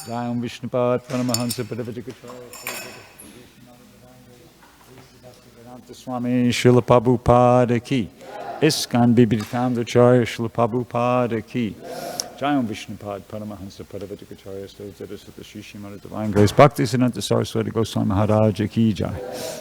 Jayam Vishnupad Paramahansa Padavajikachara Swami Srila Prabhupada ki. Iskan Bibhitamdacharya Srila Prabhupada ki. Jayam Vishnupad Paramahansa Padavajikacharya Stovzadasata Shishimara Divine Grace Bhakti Siddhanta Saraswati Goswami Maharaja ki jai.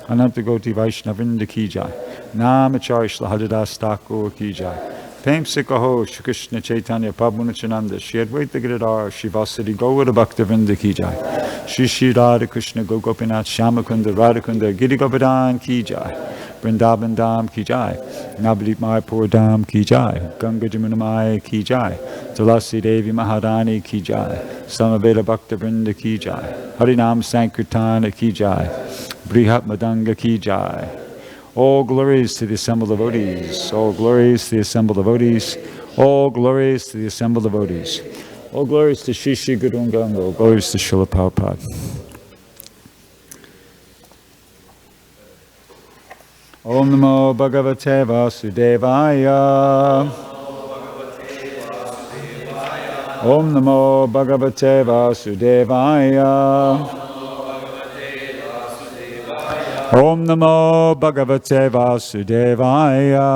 Ananta Goti Vaishnavrinda ki jai. Namacharya Srila Haridas Thakur ki jai. Prem Sikaho Shri Krishna Chaitanya Prabhu Nityananda Shri Advaita Giridhar Shivasati Gaura Bhaktivinoda ki jai. Shri Shri Radha Krishna Gopinath Shamakunda Radhakunda Giri Govardhan ki jai. Vrindavan Dham ki jai. Navadvip Mayapur Dham ki jai. Ganga Jamunamaya ki jai. Tulasi Devi Maharani ki jai. Samaveda Bhaktivinoda ki jai. Harinam Sankirtana ki jai. Brihat Madanga ki jai. All glories to the assembled devotees. All glories to the assembled devotees. All glories to the assembled devotees. All glories to Shri Shri Guru Ganga. All glories to Srila Prabhupada. Om Namo Bhagavate Vasudevaya. Om Namo Bhagavate Vasudevaya. Om Namo Bhagavate Vasudevaya.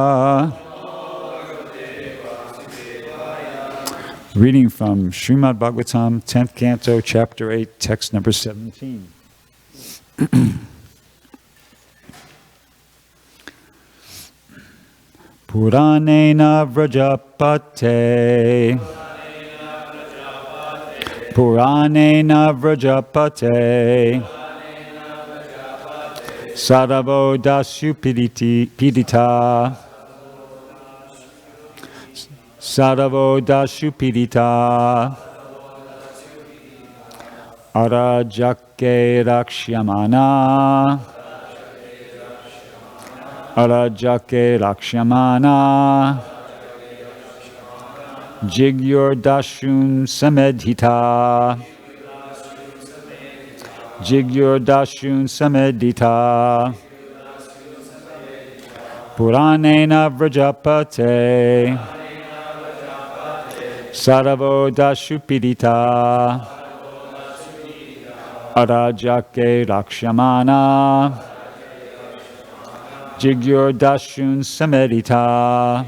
Reading from Srimad Bhagavatam, 10th Canto, Chapter 8, Text number 17. Puranena Vrajapate. Puranena Vrajapate. Sadavo Dasyu Pidita. Sadavo Dasyu Pidita. Arajake Rakshyamana. Arajake Rakshyamana. Jigyur Dashun Samedhita. Jigyur Dashun Samedhita. Puranena Vrajapate. Saravo Dashu Pidita. Arajake Rakshamana. Jigyur Dashun Samedhita.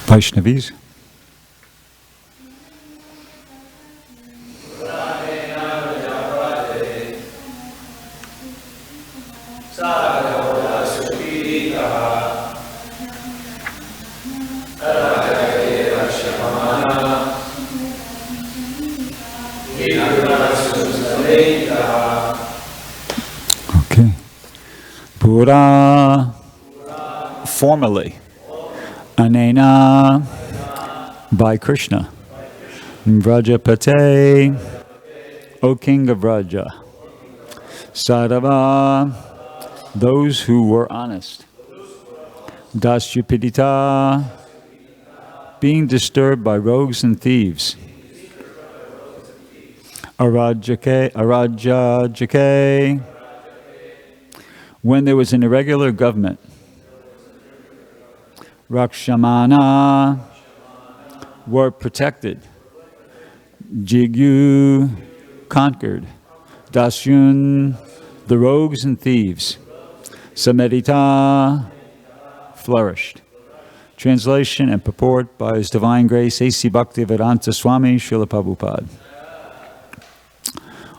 Vaishnavis. Okay. Pura, formally. Anena, by Krishna. Vrajapate, O King of Vraja. Sadava, those who were honest. Dasyupidita, being disturbed by rogues and thieves. Arajake. When there was an irregular government, Rakshamana were protected, Jigyu conquered, Dasyun the rogues and thieves, Samedita flourished. Translation and purport by His Divine Grace A.C. Bhaktivedanta Swami Srila Prabhupada.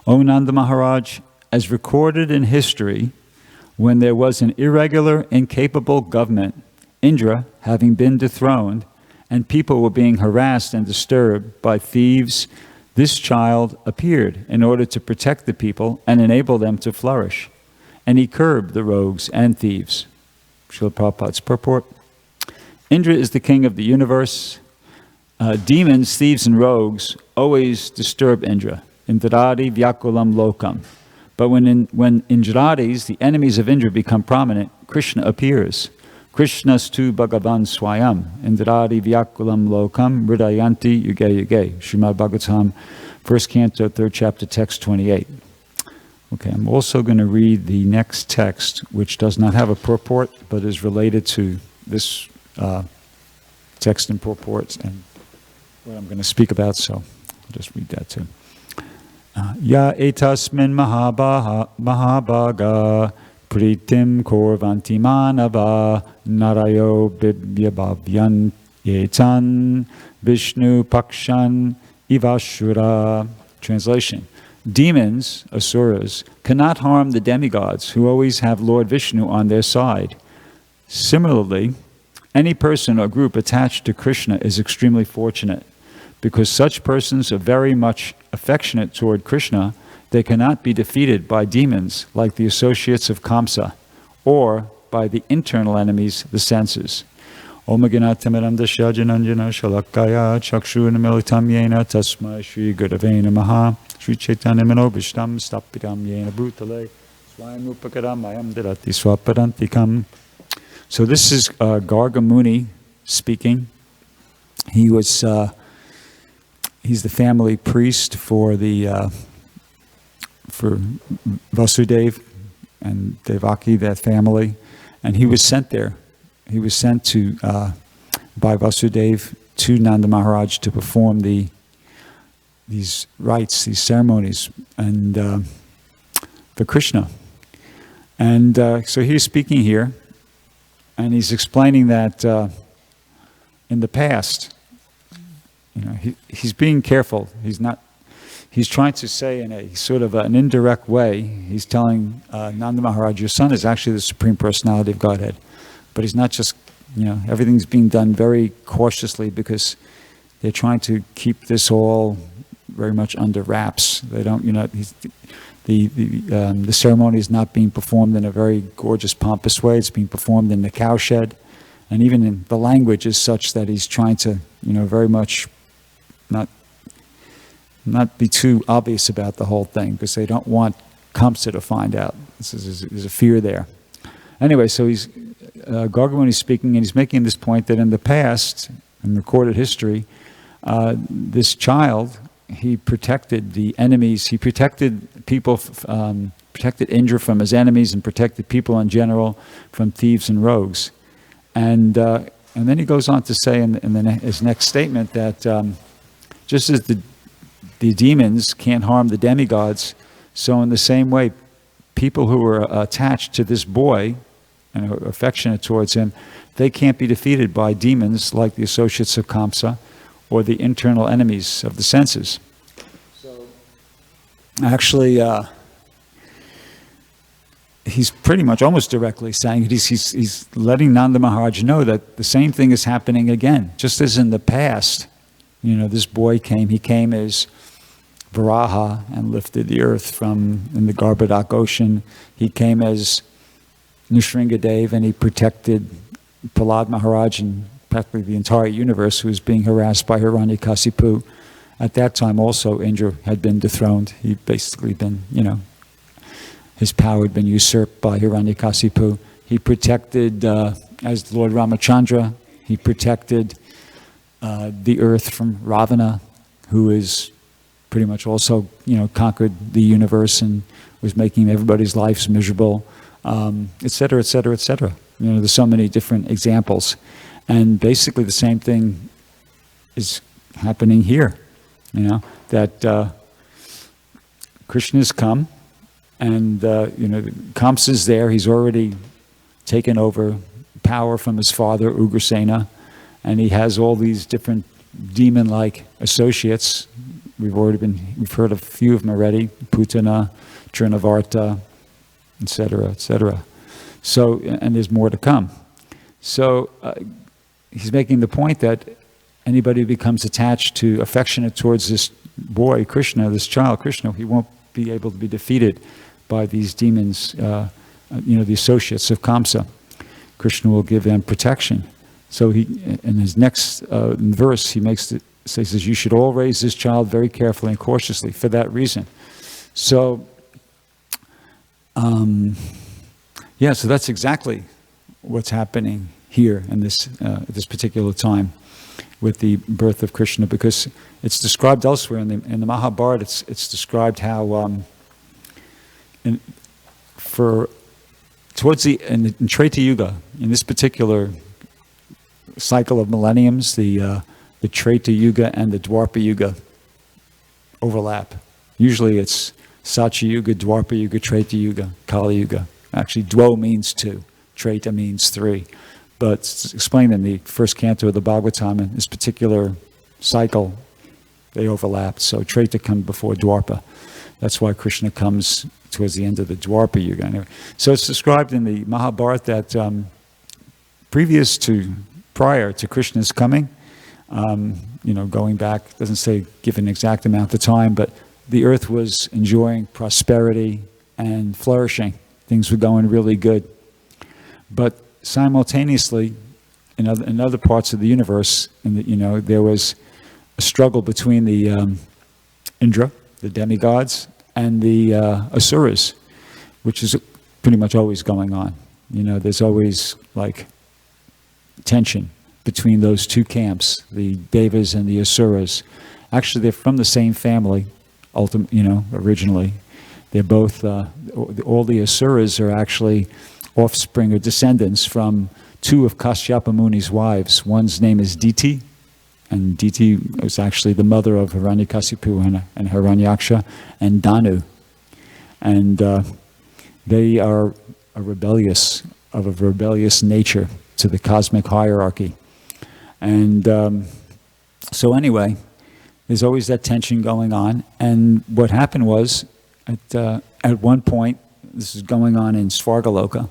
O Nanda Maharaj, as recorded in history, when there was an irregular, incapable government, Indra having been dethroned, and people were being harassed and disturbed by thieves, this child appeared in order to protect the people and enable them to flourish. And he curbed the rogues and thieves. Srila Prabhupada's purport. Indra is the king of the universe. Demons, thieves, and rogues always disturb Indra. Indradi Vyakulam Lokam. But when Indradis, the enemies of Indra, become prominent, Krishna appears. Krishnastu Bhagavan Swayam, Indradi Vyakulam Lokam, Hridayanti Yuge Yuge. Srimad Bhagavatam, 1st Canto, 3rd chapter, text 28. Okay, I'm also going to read the next text, which does not have a purport, but is related to this text and purports and what I'm going to speak about, so I'll just read that too. Ya etasmin mahabhaga pritim korvanti manava narayo bibyabhavyan yetan vishnu pakshan ivashura. Translation. Demons, asuras, cannot harm the demigods who always have Lord Vishnu on their side. Similarly, any person or group attached to Krishna is extremely fortunate. Because such persons are very much affectionate toward Krishna, they cannot be defeated by demons like the associates of Kamsa, or by the internal enemies, the senses. Om Ganatamiram Dashajananjana Shalakaya Chakshunamilitam Yena Tasmai Shri Gurave Namaha Shri Chaitanya Manobishtam Stapidam Yena Bhutale Swayamupakaram Ayam Dirati Swapadantikam. So this is Garga Muni speaking. He was he's the family priest for Vasudeva and Devaki, that family, and he was sent there. He was sent to by Vasudeva to Nanda Maharaj to perform these rites, these ceremonies, and for Krishna. And so he's speaking here, and he's explaining that in the past, you know, he's being careful. He's trying to say in a sort of an indirect way, he's telling Nanda Maharaj, your son is actually the Supreme Personality of Godhead. But he's not just, you know, everything's being done very cautiously because they're trying to keep this all very much under wraps. They don't, you know, the ceremony is not being performed in a very gorgeous, pompous way. It's being performed in the cowshed. And even in the language is such that he's trying to, you know, very much not be too obvious about the whole thing because they don't want Kamsa to find out. There's a fear there. Anyway, so he's Gargamuni speaking, and he's making this point that in the past, in recorded history, this child, he protected the enemies. He protected people, protected Indra from his enemies, and protected people in general from thieves and rogues. And then he goes on to say in his next statement that just as the demons can't harm the demigods, so in the same way, people who are attached to this boy and are affectionate towards him, they can't be defeated by demons like the associates of Kamsa or the internal enemies of the senses. So actually, he's pretty much almost directly saying it. He's letting Nanda Maharaj know that the same thing is happening again. Just as in the past, you know, this boy he came as Varaha and lifted the earth from in the Garbhodak ocean. He came as Nrsingadev and he protected Prahlad Maharaj and practically the entire universe who was being harassed by Hiranyakasipu. At that time also Indra had been dethroned. He'd basically been, you know, his power had been usurped by Hiranyakasipu. He protected, as Lord Ramachandra, he protected the earth from Ravana, who is pretty much also, conquered the universe and was making everybody's lives miserable, et cetera, et cetera, et cetera. There's so many different examples. And basically the same thing is happening here, that Krishna has come, and Kamsa is there. He's already taken over power from his father, Ugrasena, and he has all these different demon-like associates. We've heard of a few of them already: Putana, Trinavarta, etc., etc. So, and there's more to come. So he's making the point that anybody who becomes affectionate towards this boy, Krishna, this child, Krishna, he won't be able to be defeated by these demons, the associates of Kamsa. Krishna will give them protection. So in his next verse, he says, you should all raise this child very carefully and cautiously for that reason. So, so that's exactly what's happening here in this particular time with the birth of Krishna, because it's described elsewhere in the Mahabharata. It's described how in Treta Yuga, in this particular cycle of millenniums, the Treta Yuga and the Dwapara Yuga overlap. Usually it's Satya Yuga, Dwapara Yuga, Treta Yuga, Kali Yuga. Actually, Dwo means 2, Treta means 3. But it's explained in the first canto of the Bhagavatam, in this particular cycle, they overlap. So Treta comes before Dwapara. That's why Krishna comes towards the end of the Dwapara Yuga. Anyway, so it's described in the Mahabharata that prior to Krishna's coming, going back, doesn't say give an exact amount of time, but the earth was enjoying prosperity and flourishing. Things were going really good. But simultaneously, in other parts of the universe, there was a struggle between the Indra, the demigods, and the Asuras, which is pretty much always going on. There's always tension between those two camps, the Devas and the Asuras. Actually, they're from the same family, originally. They're both, all the Asuras are actually offspring or descendants from 2 of Kashyapa Muni's wives. One's name is Diti, and Diti was actually the mother of Hiranyakasipu and Hiranyaksha, and Danu. And they are of a rebellious nature to the cosmic hierarchy. And so anyway, there's always that tension going on. And what happened was, at one point, this is going on in Svargaloka,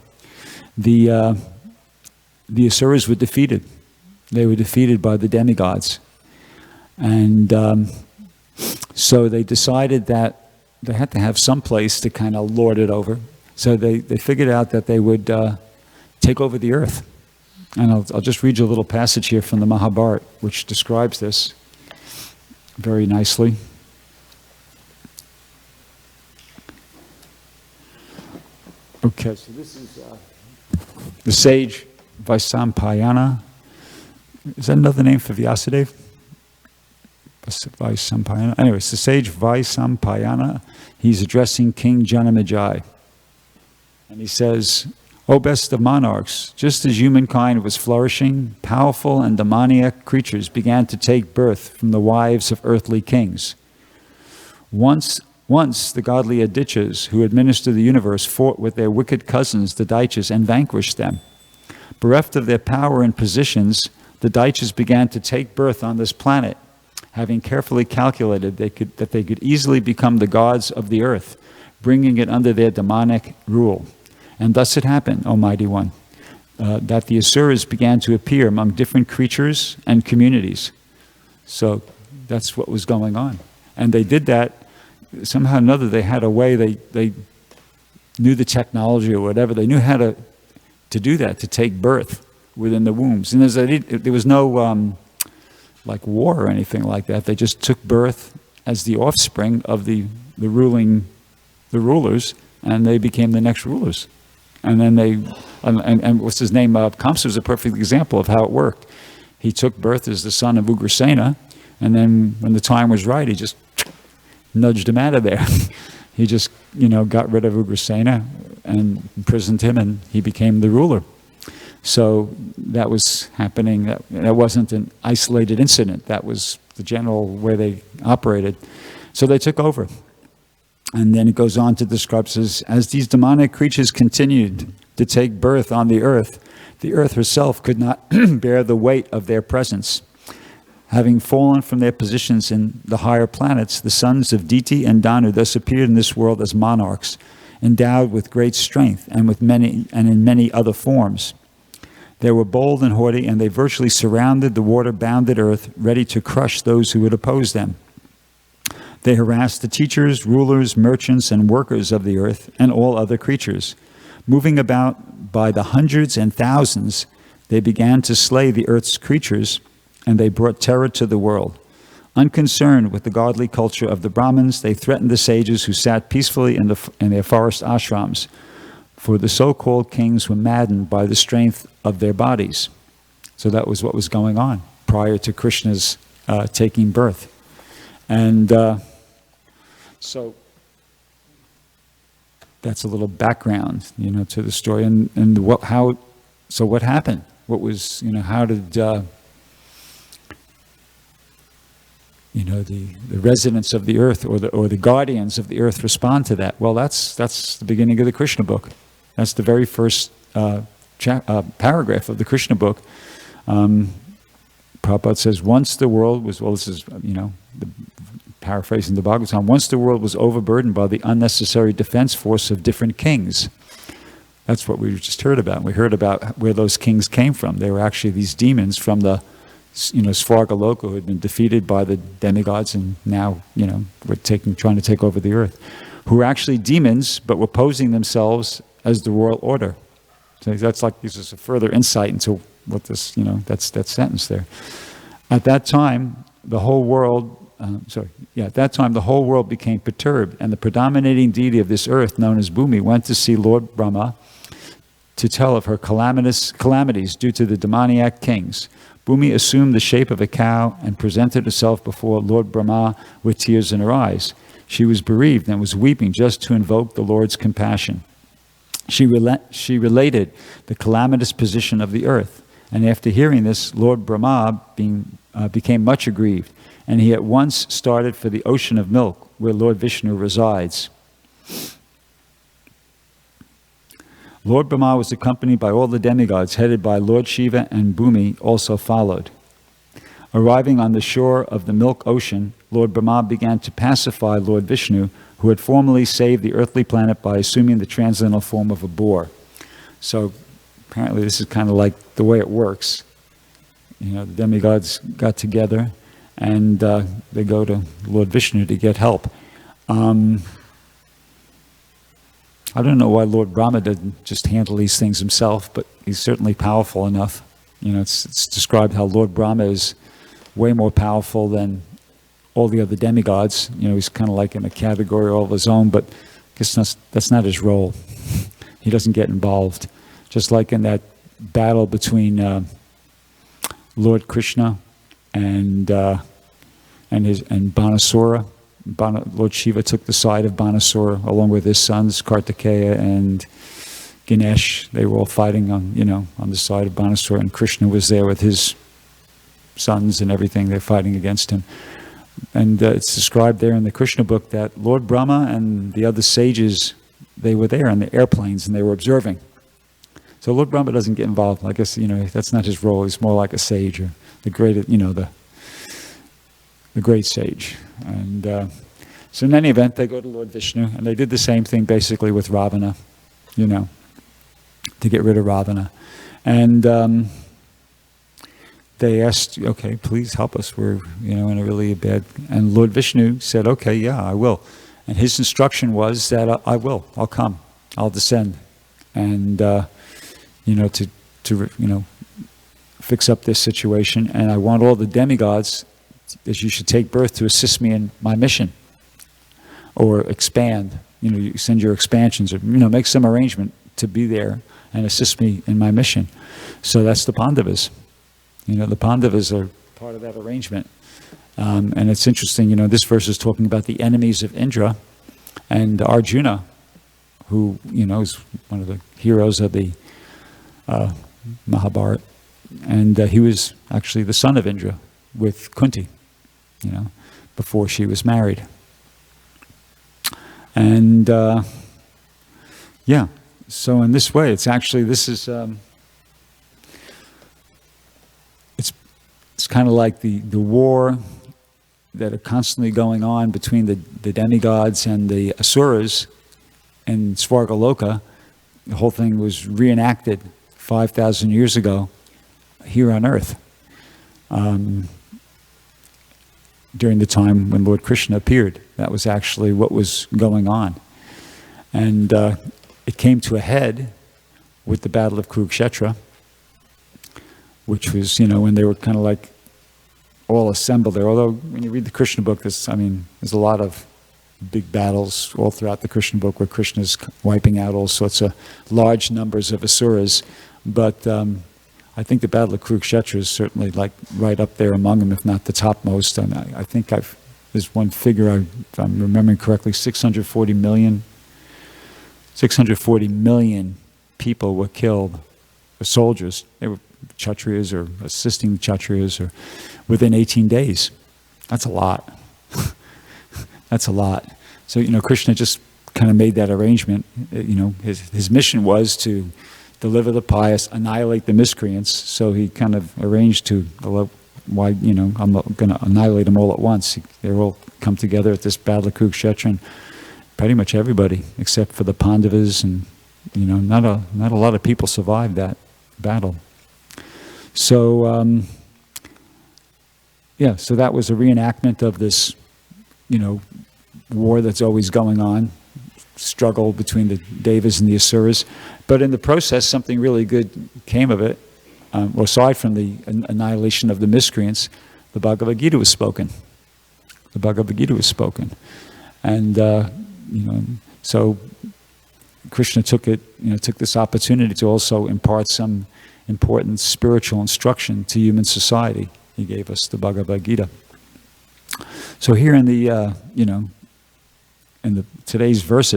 the Asuras were defeated. They were defeated by the demigods. And so they decided that they had to have some place to kind of lord it over. So they figured out that they would take over the earth. And I'll just read you a little passage here from the Mahabharata, which describes this very nicely. Okay, so this is the sage Vaisampayana. Is that another name for Vyasadeva? Vaisampayana. Anyway, it's the sage Vaisampayana. He's addressing King Janamejaya. And he says, O best of monarchs, just as humankind was flourishing, powerful and demoniac creatures began to take birth from the wives of earthly kings. Once the godly Adityas, who administer the universe, fought with their wicked cousins, the Daityas, and vanquished them. Bereft of their power and positions, the Daityas began to take birth on this planet, having carefully calculated that they could easily become the gods of the earth, bringing it under their demonic rule. And thus it happened, O Mighty One, that the Asuras began to appear among different creatures and communities. So that's what was going on. And they did that, somehow or another they had a way, they knew the technology or whatever, they knew how to do that, to take birth within the wombs. And there was no war or anything like that. They just took birth as the offspring of the rulers, and they became the next rulers. And then and what's his name? Kamsa was a perfect example of how it worked. He took birth as the son of Ugrasena, and then when the time was right, he just nudged him out of there. He just, got rid of Ugrasena and imprisoned him, and he became the ruler. So that was happening. That wasn't an isolated incident. That was the general way they operated. So they took over. And then it goes on to describe, says, as these demonic creatures continued to take birth on the earth herself could not bear the weight of their presence. Having fallen from their positions in the higher planets, the sons of Diti and Danu thus appeared in this world as monarchs, endowed with great strength and in many other forms. They were bold and haughty, and they virtually surrounded the water-bounded earth, ready to crush those who would oppose them. They harassed the teachers, rulers, merchants, and workers of the earth, and all other creatures. Moving about by the hundreds and thousands, they began to slay the earth's creatures, and they brought terror to the world. Unconcerned with the godly culture of the Brahmins, they threatened the sages who sat peacefully in their forest ashrams, for the so-called kings were maddened by the strength of their bodies. So that was what was going on prior to Krishna's taking birth. And so that's a little background, to the story. And what happened? What was, how did, the residents of the earth or the guardians of the earth respond to that? Well, that's the beginning of the Krishna book. That's the very first paragraph of the Krishna book. Prabhupada says, once the world was, this is, paraphrasing the Bhagavatam, once the world was overburdened by the unnecessary defense force of different kings. That's what we just heard about. We heard about where those kings came from. They were actually these demons from the, Svargaloka, who had been defeated by the demigods, and now, were trying to take over the earth, who were actually demons, but were posing themselves as the royal order. So that's gives us a further insight into what this, that's that sentence there. At that time, the whole world, the whole world became perturbed, and the predominating deity of this earth, known as Bhumi, went to see Lord Brahma to tell of her calamities due to the demoniac kings. Bhumi assumed the shape of a cow and presented herself before Lord Brahma with tears in her eyes. She was bereaved and was weeping just to invoke the Lord's compassion. She related the calamitous position of the earth, and after hearing this, Lord Brahma became much aggrieved, and he at once started for the ocean of milk, where Lord Vishnu resides. Lord Brahma was accompanied by all the demigods, headed by Lord Shiva, and Bhumi also followed. Arriving on the shore of the milk ocean, Lord Brahma began to pacify Lord Vishnu, who had formerly saved the earthly planet by assuming the transcendental form of a boar. So apparently this is kind of like the way it works. The demigods got together, and they go to Lord Vishnu to get help. I don't know why Lord Brahma didn't just handle these things himself, but he's certainly powerful enough. It's described how Lord Brahma is way more powerful than all the other demigods. He's kind of like in a category all of his own, but I guess that's not his role. He doesn't get involved. Just like in that battle between Lord Krishna and Banasura. Lord Shiva took the side of Banasura along with his sons Kartikeya and Ganesh. They were all fighting on the side of Banasura, and Krishna was there with his sons and everything. They're fighting against him. And it's described there in the Krishna book that Lord Brahma and the other sages, they were there in the airplanes and they were observing. So Lord Brahma doesn't get involved. I guess, that's not his role. He's more like a sage, or the great, the great sage. And so in any event, they go to Lord Vishnu, and they did the same thing basically with Ravana, to get rid of Ravana. And they asked, okay, please help us. We're, in a really bad... And Lord Vishnu said, okay, yeah, I will. And his instruction was that I'll come, I'll descend. And, to fix up this situation. And I want all the demigods, that you should take birth to assist me in my mission. Or expand, you send your expansions, or, make some arrangement to be there and assist me in my mission. So that's the Pandavas. The Pandavas are part of that arrangement. And it's interesting, this verse is talking about the enemies of Indra, and Arjuna, who, is one of the heroes of the Mahabharata, and he was actually the son of Indra with Kunti, before she was married. And so in this way, it's actually, this is, it's kind of like the war that are constantly going on between the demigods and the asuras in Svargaloka. The whole thing was reenacted 5,000 years ago here on earth, during the time when Lord Krishna appeared. That was actually what was going on. And it came to a head with the Battle of Kurukshetra, which was, when they were kind of like all assembled there. Although when you read the Krishna book, there's a lot of big battles all throughout the Krishna book where Krishna's wiping out all sorts of large numbers of asuras. But I think the Battle of Kurukshetra is certainly like right up there among them, if not the topmost. And I think there's one figure, if I'm remembering correctly, 640 million people were killed, or soldiers. They were Kshatriyas or assisting the Kshatriyas, or within 18 days. That's a lot. That's a lot. So, Krishna just kind of made that arrangement. His mission was to deliver the pious, annihilate the miscreants. So he kind of arranged to, I'm not going to annihilate them all at once. They all come together at this Battle of Kurukshetra, and pretty much everybody, except for the Pandavas, and not a lot of people survived that battle. So so that was a reenactment of this, war that's always going on, struggle between the Devas and the Asuras. But in the process, something really good came of it. Aside from the annihilation of the miscreants, the Bhagavad Gita was spoken. The Bhagavad Gita was spoken. And, so Krishna took this opportunity to also impart some important spiritual instruction to human society. He gave us the Bhagavad Gita. So here in the, today's verse,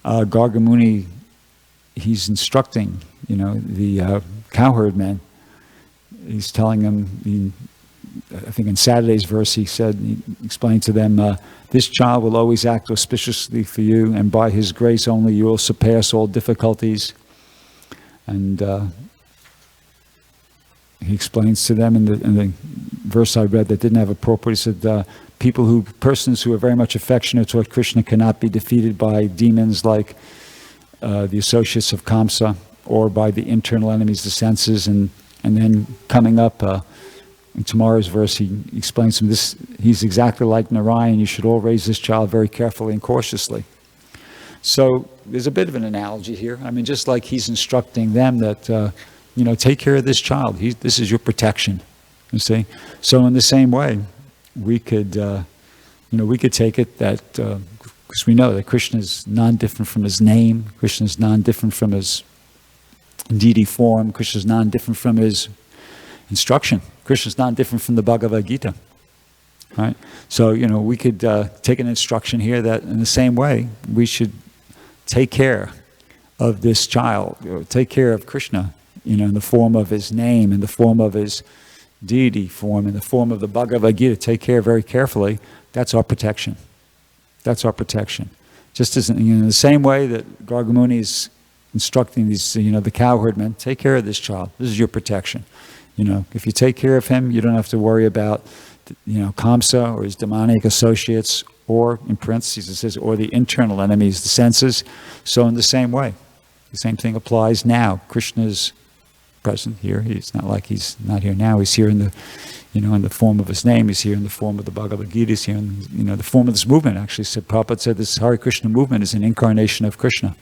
Garga Muni, he's instructing, the cowherd men. He's telling them, I think in Saturday's verse, he explained to them, this child will always act auspiciously for you, and by his grace only you will surpass all difficulties. And he explains to them in the verse I read that didn't have a purport, he said, persons who are very much affectionate toward Krishna cannot be defeated by demons like the associates of Kamsa, or by the internal enemies, the senses. And then coming up in tomorrow's verse, he explains to them, he's exactly like Narayan. You should all raise this child very carefully and cautiously. So there's a bit of an analogy here. Just like he's instructing them that, take care of this child. This is your protection, you see. So in the same way, we could take it that, because we know that Krishna is non-different from his name, Krishna is non-different from his deity form, Krishna is non-different from his instruction, Krishna is non-different from the Bhagavad Gita, right? So, we could take an instruction here that in the same way, we should take care of this child, or take care of Krishna, in the form of his name, in the form of his deity form, in the form of the Bhagavad Gita. Take care very carefully. That's our protection. That's our protection. Just as in the same way that Garga Muni is instructing these, the cowherd men, take care of this child. This is your protection. If you take care of him, you don't have to worry about, Kamsa or his demonic associates, or in parentheses it says, or the internal enemies, the senses. So in the same way, the same thing applies now. Krishna's present here. It's not like he's not here now. He's here in the, in the form of his name. He's here in the form of the Bhagavad Gita. He's here in, the form of this movement. Actually, Prabhupada said this Hare Krishna movement is an incarnation of Krishna.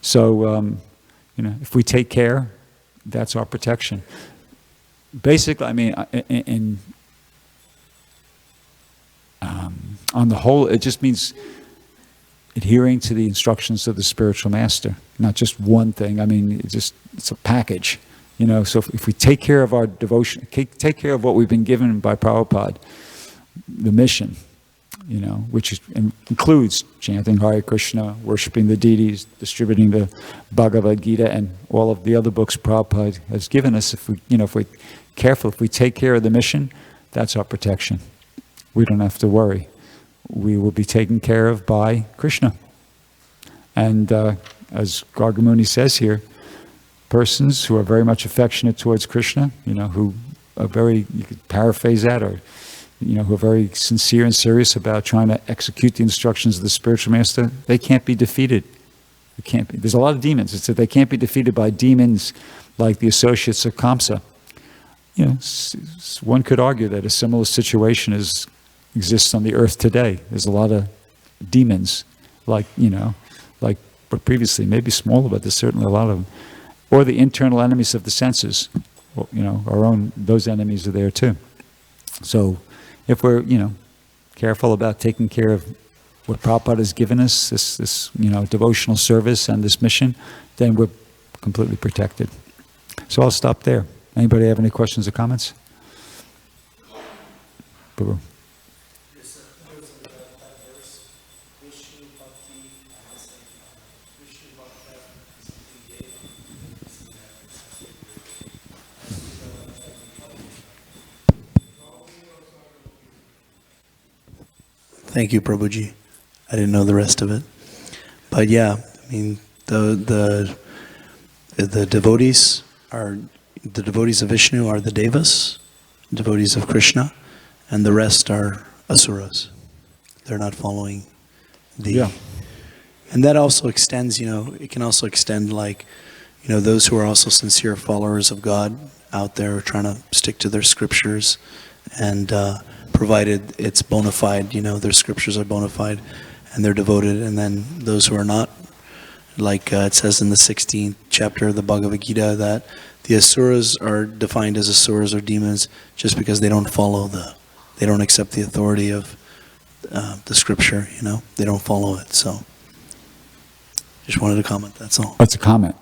So, if we take care, that's our protection. Basically, on the whole, it just means adhering to the instructions of the spiritual master, not just one thing. It's a package. So if we take care of our devotion, take care of what we've been given by Prabhupada, the mission, which includes chanting Hare Krishna, worshiping the deities, distributing the Bhagavad Gita, and all of the other books Prabhupada has given us. If we're careful, if we take care of the mission, that's our protection. We don't have to worry. We will be taken care of by Krishna. And as Gargamuni says here, persons who are very much affectionate towards Krishna, who are very, you could paraphrase that, or who are very sincere and serious about trying to execute the instructions of the spiritual master, they can't be defeated. There's a lot of demons. It's that they can't be defeated by demons like the associates of Kamsa. One could argue that a similar situation exists on the earth today. There's a lot of demons, like but previously, maybe smaller, but there's certainly a lot of them. Or the internal enemies of the senses. Those enemies are there too. So if we're, careful about taking care of what Prabhupada has given us, this devotional service and this mission, then we're completely protected. So I'll stop there. Anybody have any questions or comments? Prabhu. Thank you, Prabhuji. I didn't know the rest of it. But yeah, I mean, the devotees of Vishnu are the Devas, devotees of Krishna, and the rest are Asuras. They're not following the... Yeah. And that also extends, it can also extend like, those who are also sincere followers of God out there trying to stick to their scriptures, and provided it's bona fide, their scriptures are bona fide and they're devoted. And then those who are not, like it says in the 16th chapter of the Bhagavad Gita that the Asuras are defined as Asuras or demons just because they don't they don't accept the authority of the scripture, they don't follow it. So just wanted to comment, that's all. That's a comment.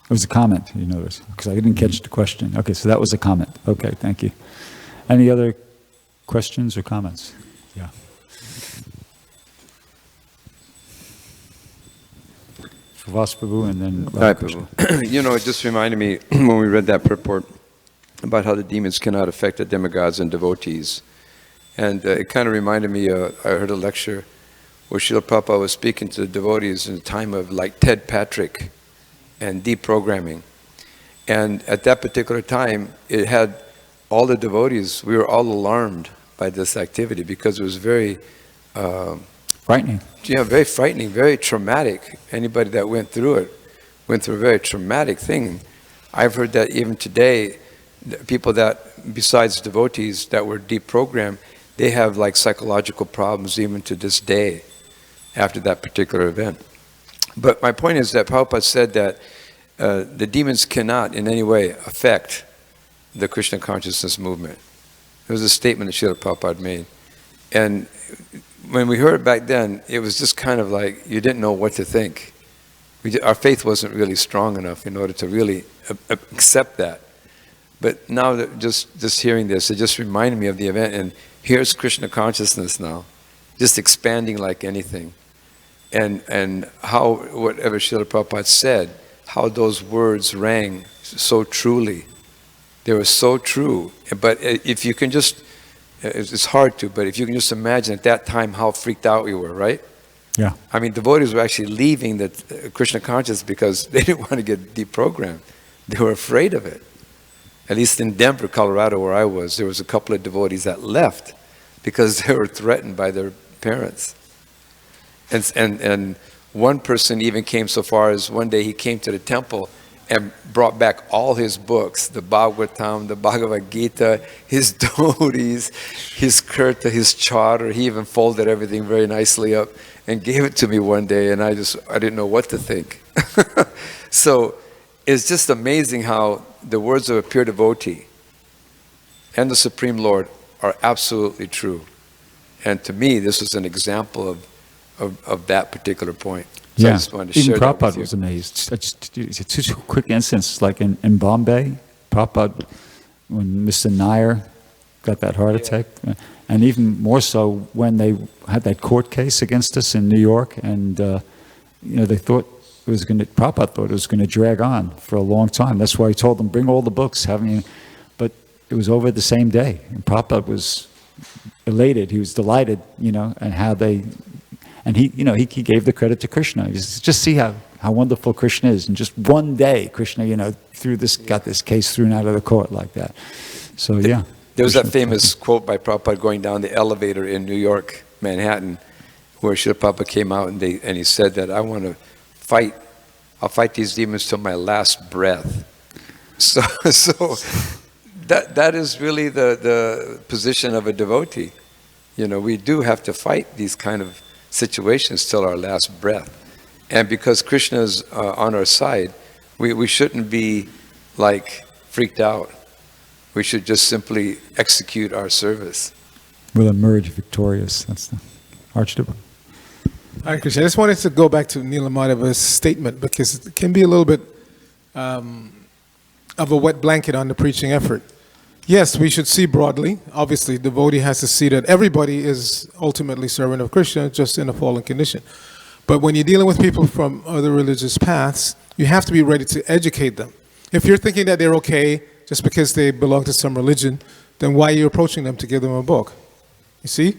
It was a comment, you notice, because I didn't catch the question. Okay, so that was a comment. Okay, thank you. Any other questions or comments? Yeah. Srivas Prabhu and then Hi, Prabhu. It just reminded me when we read that purport about how the demons cannot affect the demigods and devotees. And it kind of reminded me, I heard a lecture where Srila Prabhupada was speaking to the devotees in the time of like Ted Patrick and deprogramming. And at that particular time, it had all the devotees, we were all alarmed by this activity because it was very... frightening. Yeah, very frightening, very traumatic. Anybody that went through it went through a very traumatic thing. I've heard that even today, people that, besides devotees that were deprogrammed, they have like psychological problems even to this day after that particular event. But my point is that Prabhupada said that the demons cannot in any way affect the Krishna consciousness movement. It was a statement that Srila Prabhupada made. And when we heard it back then, it was just kind of like you didn't know what to think. Our faith wasn't really strong enough in order to really accept that. But now that just hearing this, it just reminded me of the event. And here's Krishna consciousness now, just expanding like anything. And how, whatever Srila Prabhupada said, how those words rang so truly. They were so true. But if you can just, it's hard to, but if you can just imagine at that time how freaked out we were, right? Yeah. I mean, devotees were actually leaving the Krishna consciousness because they didn't want to get deprogrammed. They were afraid of it. At least in Denver, Colorado, where I was, there was a couple of devotees that left because they were threatened by their parents. And one person even came so far as one day he came to the temple and brought back all his books, the Bhagavatam, the Bhagavad Gita, his devotees, his Kirta, his charter. He even folded everything very nicely up and gave it to me one day, and I didn't know what to think. So it's just amazing how the words of a pure devotee and the Supreme Lord are absolutely true. And to me, this was an example of that particular point. So Yeah, I just wanted to even share that with Prabhupada you. was amazed. Just a quick instance, like in Bombay, Prabhupada, when Mr. Nair got that heart attack, and even more so when they had that court case against us in New York, and they thought it was going to. Prabhupada thought it was going to drag on for a long time. That's why he told them, "Bring all the books." But it was over the same day, and Prabhupada was elated. He was delighted, and how they. And he gave the credit to Krishna. He says, just see how wonderful Krishna is. And just one day, Krishna, got this case thrown out of the court like that. So, yeah. There was that famous quote by Prabhupada going down the elevator in New York, Manhattan, where Srila Prabhupada came out and he said that I'll fight these demons till my last breath. So that is really the position of a devotee. We do have to fight these kind of situations till our last breath. And because Krishna is on our side, we shouldn't be like freaked out. We should just simply execute our service. We'll emerge victorious. That's the Archdeacon. Hare Krishna. I just wanted to go back to Neela Madhava's statement because it can be a little bit of a wet blanket on the preaching effort. Yes, we should see broadly. Obviously, the devotee has to see that everybody is ultimately servant of Krishna, just in a fallen condition. But when you're dealing with people from other religious paths, you have to be ready to educate them. If you're thinking that they're okay just because they belong to some religion, then why are you approaching them to give them a book? You see?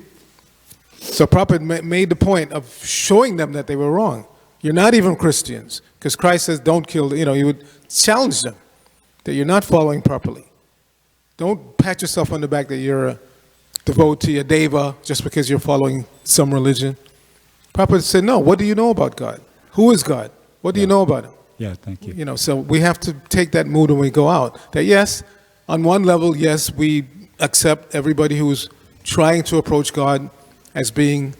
So Prabhupada made the point of showing them that they were wrong. You're not even Christians, because Christ says don't kill, you would challenge them that you're not following properly. Don't pat yourself on the back that you're a devotee, a deva, just because you're following some religion. Prabhupada said, no, what do you know about God? Who is God? What do you know about him? Yeah, thank you. So we have to take that mood when we go out. That yes, on one level, yes, we accept everybody who's trying to approach God as being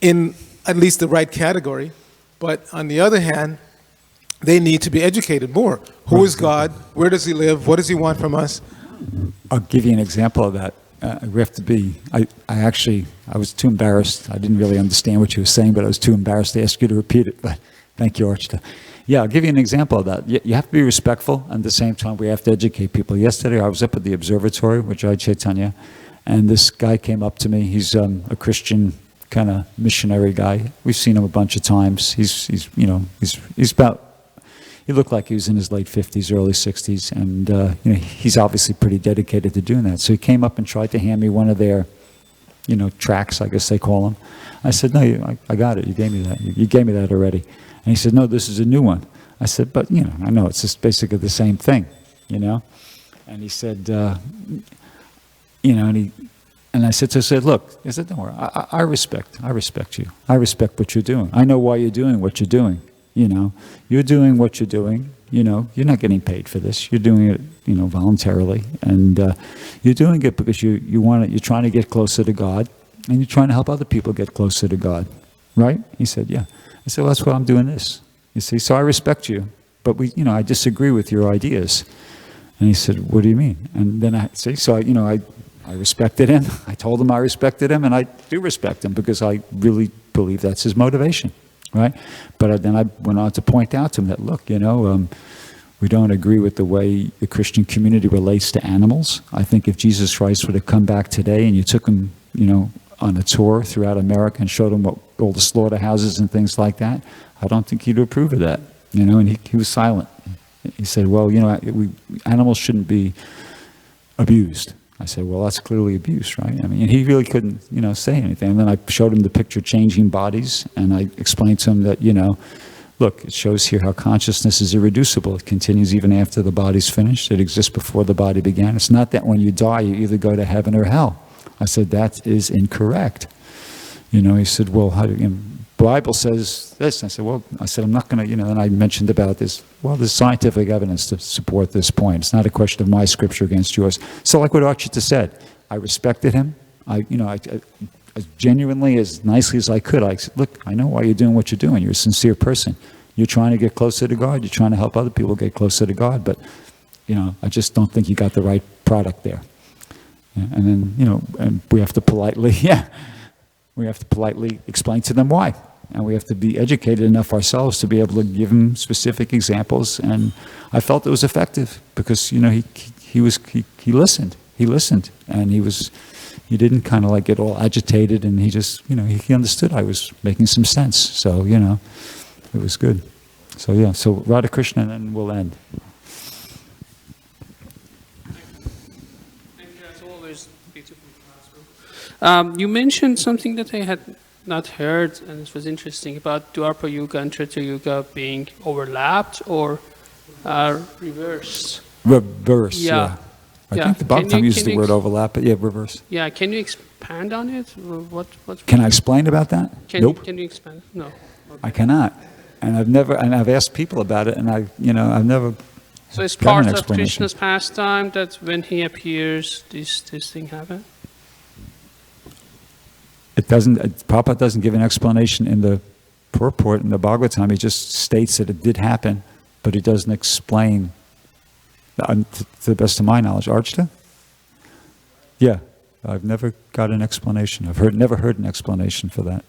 in at least the right category. But on the other hand, they need to be educated more. Who is God? Where does he live? What does he want from us? I'll give you an example of that. We have to be, I was too embarrassed. I didn't really understand what you were saying, but I was too embarrassed to ask you to repeat it. But thank you, Archita. Yeah, I'll give you an example of that. You have to be respectful, and at the same time, we have to educate people. Yesterday, I was up at the observatory with Jai Chaitanya, and this guy came up to me. He's a Christian kind of missionary guy. We've seen him a bunch of times. He's about, he looked like he was in his late 50s, early 60s, and he's obviously pretty dedicated to doing that. So he came up and tried to hand me one of their, tracks, I guess they call them. I said, no, I got it. You gave me that. You gave me that already. And he said, no, this is a new one. I said, but, I know it's just basically the same thing, And he said, and I said, look, I said, don't worry, I respect you. I respect what you're doing. I know why you're doing what you're doing. You're doing what you're doing. You're not getting paid for this. You're doing it, voluntarily, and you're doing it because you're trying to get closer to God, and you're trying to help other people get closer to God, right? He said, yeah. I said, well, that's why I'm doing this. You see, so I respect you, but I disagree with your ideas. And he said, what do you mean? And then I respected him. I told him I respected him, and I do respect him because I really believe that's his motivation. Right? But then I went on to point out to him that, look, we don't agree with the way the Christian community relates to animals. I think if Jesus Christ were to come back today and you took him, on a tour throughout America and showed him all the slaughterhouses and things like that, I don't think he'd approve of that. And he was silent. He said, well, animals shouldn't be abused. I said, well, that's clearly abuse, right? I mean, he really couldn't, say anything. And then I showed him the picture changing bodies, and I explained to him that, look, it shows here how consciousness is irreducible. It continues even after the body's finished. It exists before the body began. It's not that when you die, you either go to heaven or hell. I said, that is incorrect. He said, well, how do the Bible says this. I said, I'm not going to, and I mentioned about this. Well, there's scientific evidence to support this point. It's not a question of my scripture against yours. So like what Archita said, I respected him. I genuinely, as nicely as I could, I said, look, I know why you're doing what you're doing. You're a sincere person. You're trying to get closer to God. You're trying to help other people get closer to God. But, I just don't think you got the right product there. And then, and we have to politely, we have to politely explain to them why. And we have to be educated enough ourselves to be able to give them specific examples. And I felt it was effective because, he listened. He listened. And he didn't kind of like get all agitated, and he just, he understood I was making some sense. So, it was good. So, yeah, so Radha Krishna, and then we'll end. Thank you, as always, beautiful classroom. You mentioned something that I had not heard, and it was interesting, about Dwapara Yuga and Treta Yuga being overlapped or reversed. Reverse, yeah. I think the Bhagavatam uses the word overlap, but yeah, reverse. Yeah, can you expand on it? What Can I explain about that? Nope. Can you expand? No. Okay. I cannot. And I've asked people about it, and I've never. So it's part of Krishna's pastime that when he appears, this thing happens? It doesn't. Prabhupada doesn't give an explanation in the purport in the Bhagavatam. He just states that it did happen, but he doesn't explain. To the best of my knowledge, Archta? Yeah, I've never got an explanation. Never heard an explanation for that.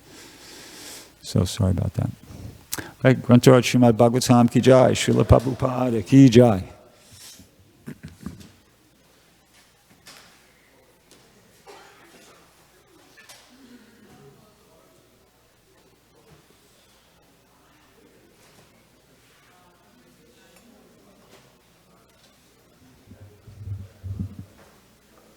So sorry about that. Right, Grantaraj Srimad Bhagavatam ki jai, Srila Prabhupada ki jai.